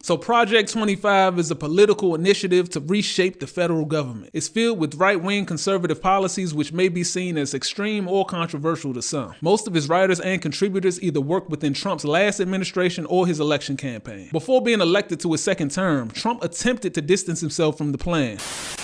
So Project 25 is a political initiative to reshape the federal government. It's filled with right-wing conservative policies which may be seen as extreme or controversial to some. Most of his writers and contributors either worked within Trump's last administration or his election campaign. Before being elected to his second term, Trump attempted to distance himself from the plan.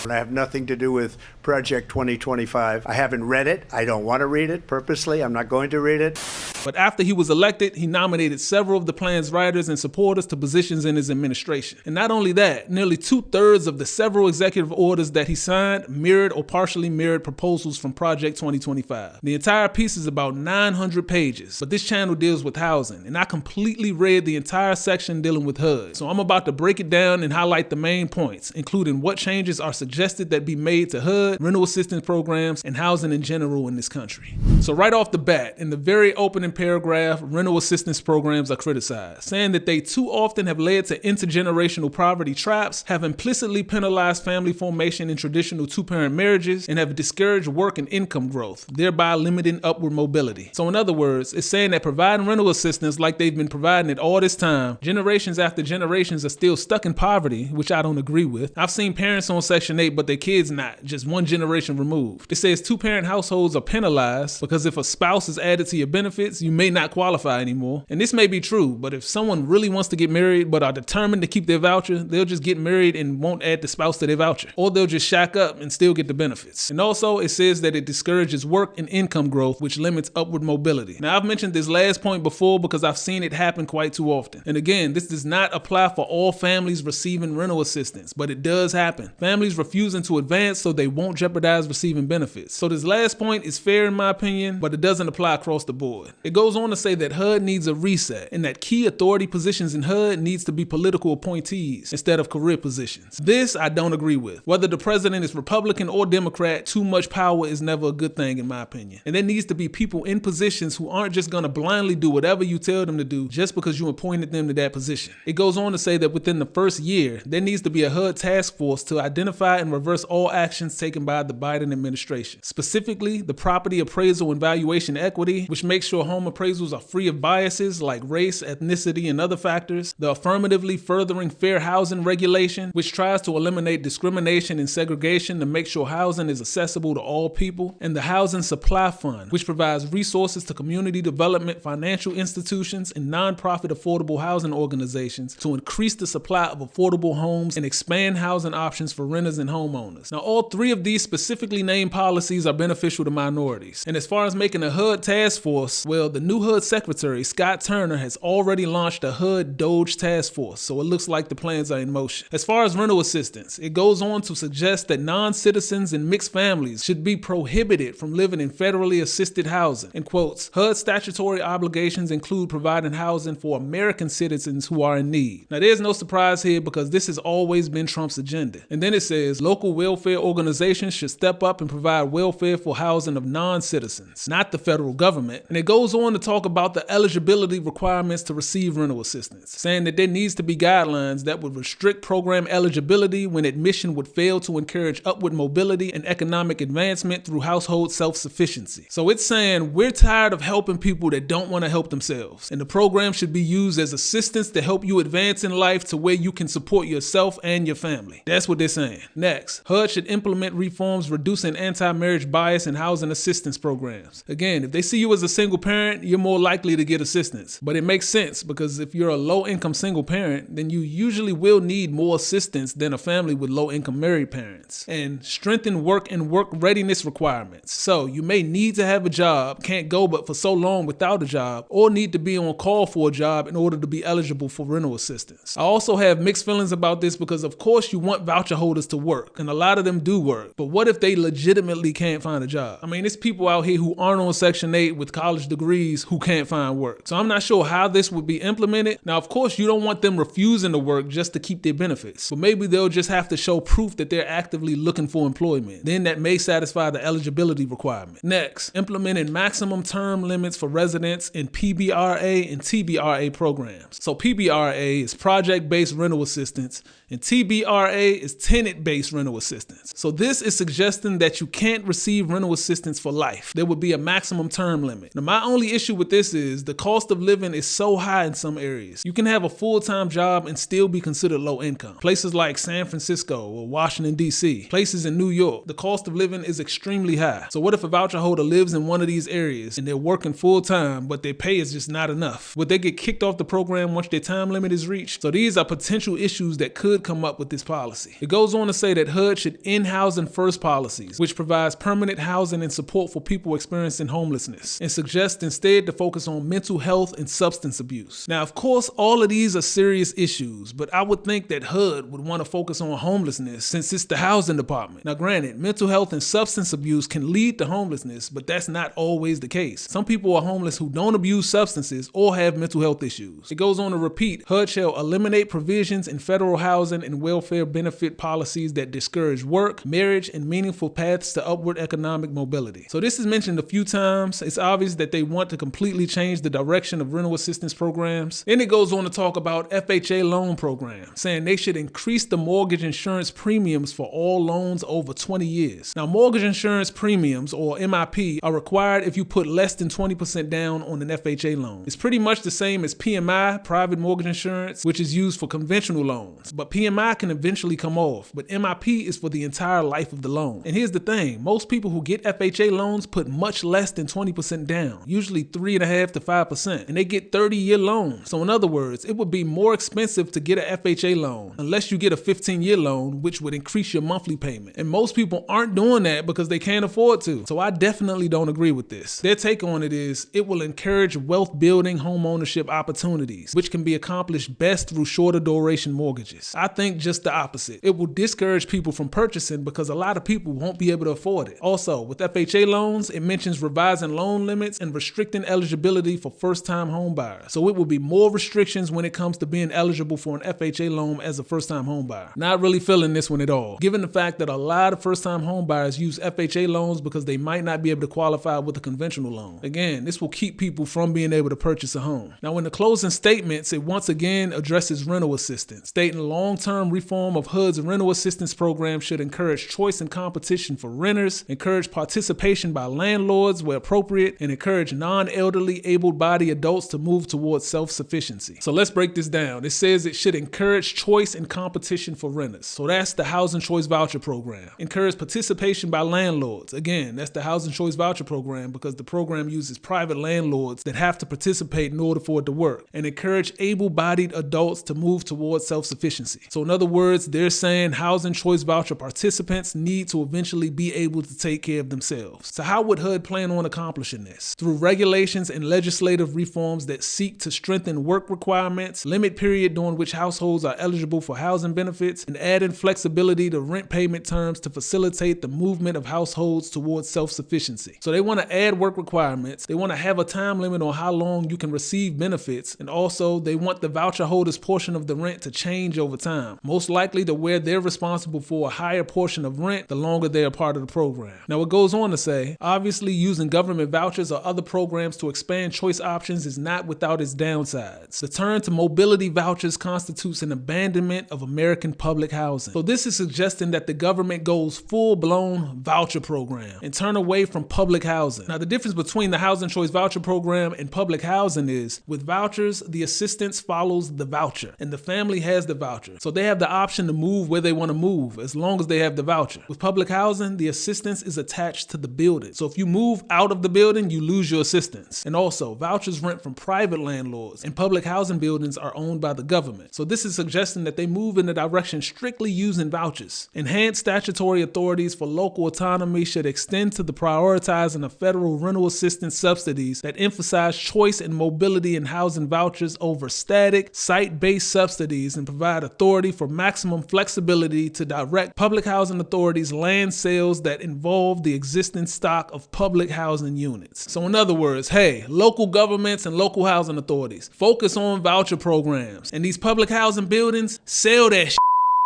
I have nothing to do with Project 2025. I haven't read it. I don't want to read it purposely. I'm not going to read it. But after he was elected, he nominated several of the plan's writers and supporters to positions in his administration. And not only that, nearly 2/3 of the several executive orders that he signed mirrored or partially mirrored proposals from Project 2025. The entire piece is about 900 pages, but this channel deals with housing, and I completely read the entire section dealing with HUD. So I'm about to break it down and highlight the main points, including what changes are suggested that be made to HUD, rental assistance programs, and housing in general in this country. So right off the bat, in the very opening paragraph, rental assistance programs are criticized, saying that they too often have led to intergenerational poverty traps, have implicitly penalized family formation in traditional two-parent marriages, and have discouraged work and income growth, thereby limiting upward mobility. So in other words, it's saying that providing rental assistance like they've been providing it all this time, generations after generations are still stuck in poverty, which I don't agree with. I've seen parents on Section 8, but their kids not, just one generation removed. It says two-parent households are penalized because if a spouse is added to your benefits, you may not qualify anymore. And this may be true, but if someone really wants to get married but are determined to keep their voucher, they'll just get married and won't add the spouse to their voucher. Or they'll just shack up and still get the benefits. And also, it says that it discourages work and income growth, which limits upward mobility. Now, I've mentioned this last point before because I've seen it happen quite too often. And again, this does not apply for all families receiving rental assistance, but it does happen. Families refusing to advance so they won't jeopardize receiving benefits. So this last point is fair in my opinion, but it doesn't apply across the board. It goes on to say that HUD needs a reset and that key authority positions in HUD needs to be political appointees instead of career positions. This I don't agree with. Whether the president is Republican or Democrat, too much power is never a good thing in my opinion. And there needs to be people in positions who aren't just gonna blindly do whatever you tell them to do just because you appointed them to that position. It goes on to say that within the first year, there needs to be a HUD task force to identify and reverse all actions taken by the Biden administration. Specifically, the property appraisal and valuation equity, which makes sure home appraisals are free of biases like race, ethnicity, and other factors. The affirmatively furthering fair housing regulation, which tries to eliminate discrimination and segregation to make sure housing is accessible to all people. And the Housing Supply Fund, which provides resources to community development, financial institutions, and nonprofit affordable housing organizations to increase the supply of affordable homes and expand housing options for renters and homeowners. Now, all three of these specifically named policies are beneficial to minorities. And as far as making a HUD task force, well, the new HUD secretary, Scott Turner, has already launched a HUD Doge task force, so it looks like the plans are in motion. As far as rental assistance, it goes on to suggest that non-citizens and mixed families should be prohibited from living in federally assisted housing. In quotes, HUD statutory obligations include providing housing for American citizens who are in need. Now, there's no surprise here because this has always been Trump's agenda. And then it says local welfare organizations should step up and provide welfare for housing of non-citizens, not the federal government. And it goes on to talk about the eligibility requirements to receive rental assistance, saying that there needs to be guidelines that would restrict program eligibility when admission would fail to encourage upward mobility and economic advancement through household self-sufficiency. So it's saying we're tired of helping people that don't want to help themselves, and the program should be used as assistance to help you advance in life to where you can support yourself and your family. That's what they're saying. Next, HUD should implement reforms reducing anti-marriage bias in housing assistance programs. Again, if they see you as a single parent, you're more likely to get assistance. But it makes sense because if you're a low-income single parent, then you usually will need more assistance than a family with low-income married parents. And strengthen work and work readiness requirements. So you may need to have a job, can't go but for so long without a job, or need to be on call for a job in order to be eligible for rental assistance. I also have mixed feelings about this because of course you want voucher holders to work, and a lot of them do work. But what if they legitimately can't find a job? I mean, there's people out here who aren't on Section 8 with college degrees who can't find work. So I'm not sure how this would be implemented. Now, of course, you don't want them refusing to work just to keep their benefits. But maybe they'll just have to show proof that they're actively looking for employment. Then that may satisfy the eligibility requirement. Next, implementing maximum term limits for residents in PBRA and TBRA programs. So PBRA is project-based rental assistance, and TBRA is tenant-based need-based rental assistance. So this is suggesting that you can't receive rental assistance for life. There would be a maximum term limit. Now, my only issue with this is the cost of living is so high in some areas. You can have a full-time job and still be considered low income. Places like San Francisco or Washington, D.C., places in New York, the cost of living is extremely high. So what if a voucher holder lives in one of these areas and they're working full-time, but their pay is just not enough? Would they get kicked off the program once their time limit is reached? So these are potential issues that could come up with this policy. It goes on to say that HUD should end housing first policies, which provides permanent housing and support for people experiencing homelessness, and suggests instead to focus on mental health and substance abuse. Now, of course, all of these are serious issues, but I would think that HUD would want to focus on homelessness since it's the housing department. Now, granted, mental health and substance abuse can lead to homelessness, but that's not always the case. Some people are homeless who don't abuse substances or have mental health issues. It goes on to repeat, HUD shall eliminate provisions in federal housing and welfare benefit policies that discourage work, marriage, and meaningful paths to upward economic mobility. So this is mentioned a few times. It's obvious that they want to completely change the direction of rental assistance programs. Then it goes on to talk about FHA loan programs, saying they should increase the mortgage insurance premiums for all loans over 20 years. Now, mortgage insurance premiums, or MIP, are required if you put less than 20% down on an FHA loan. It's pretty much the same as PMI, private mortgage insurance, which is used for conventional loans. But PMI can eventually come off, but MIP is for the entire life of the loan. And here's the thing, most people who get FHA loans put much less than 20% down, usually 3.5% to 5%, and they get 30-year loans. So in other words, it would be more expensive to get an FHA loan unless you get a 15-year loan, which would increase your monthly payment. And most people aren't doing that because they can't afford to. So I definitely don't agree with this. Their take on it is it will encourage wealth building home ownership opportunities, which can be accomplished best through shorter duration mortgages. I think just the opposite. It will discourage people from purchasing because a lot of people won't be able to afford it. Also, with FHA loans, it mentions revising loan limits and restricting eligibility for first-time home buyers. So it will be more restrictions when it comes to being eligible for an FHA loan as a first-time home buyer. Not really feeling this one at all, given the fact that a lot of first-time home buyers use FHA loans because they might not be able to qualify with a conventional loan. Again, this will keep people from being able to purchase a home. Now, in the closing statements, it once again addresses rental assistance, stating long-term reform of HUD's rental assistance program should encourage choice and competition for renters, encourage participation by landlords where appropriate, and encourage non-elderly, able-bodied adults to move towards self-sufficiency. So let's break this down. It says it should encourage choice and competition for renters. So that's the Housing Choice Voucher Program. Encourage participation by landlords. Again, that's the Housing Choice Voucher Program because the program uses private landlords that have to participate in order for it to work. And encourage able-bodied adults to move towards self-sufficiency. So in other words, they're saying Housing Choice Voucher participants need to eventually be able to take care of themselves. So how would HUD plan on accomplishing this? Through regulations and legislative reforms that seek to strengthen work requirements, limit period during which households are eligible for housing benefits, and add in flexibility to rent payment terms to facilitate the movement of households towards self-sufficiency. So they want to add work requirements, they want to have a time limit on how long you can receive benefits, and also they want the voucher holder's portion of the rent to change over time, most likely to where they're responsible for a higher portion of rent the longer they're a part of the program. Now it goes on to say, obviously using government vouchers or other programs to expand choice options is not without its downsides. The turn to mobility vouchers constitutes an abandonment of American public housing. So this is suggesting that the government goes full-blown voucher program and turn away from public housing. Now the difference between the Housing Choice Voucher Program and public housing is, with vouchers, the assistance follows the voucher and the family has the voucher. So they have the option to move where they want to move as long as they have the voucher. With public housing, the assistance is attached to the building. So if you move out of the building, you lose your assistance. And also, vouchers rent from private landlords and public housing buildings are owned by the government. So this is suggesting that they move in the direction strictly using vouchers. Enhanced statutory authorities for local autonomy should extend to the prioritizing of federal rental assistance subsidies that emphasize choice and mobility in housing vouchers over static, site-based subsidies, and provide authority for maximum flexibility to direct public housing authorities' land sales that involve the existing stock of public housing units. So in other words, hey, local governments and local housing authorities, focus on voucher programs. And these public housing buildings, sell that shit.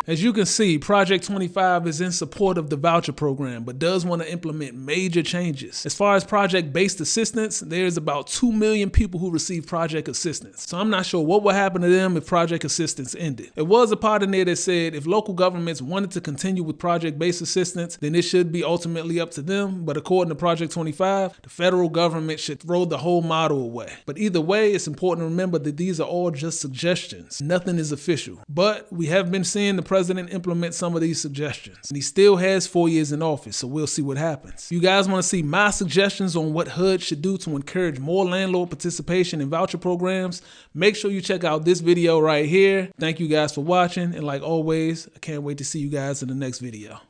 As you can see, Project 25 is in support of the voucher program, but does want to implement major changes. As far as project-based assistance, there's about 2 million people who receive project assistance. So I'm not sure what would happen to them if project assistance ended. There was a part in there that said if local governments wanted to continue with project-based assistance, then it should be ultimately up to them. But according to Project 25, the federal government should throw the whole model away. But either way, it's important to remember that these are all just suggestions. Nothing is official. But we have been seeing the president implement some of these suggestions. And he still has 4 years in office, so we'll see what happens. You guys want to see my suggestions on what HUD should do to encourage more landlord participation in voucher programs? Make sure you check out this video right here. Thank you guys for watching, and like always, I can't wait to see you guys in the next video.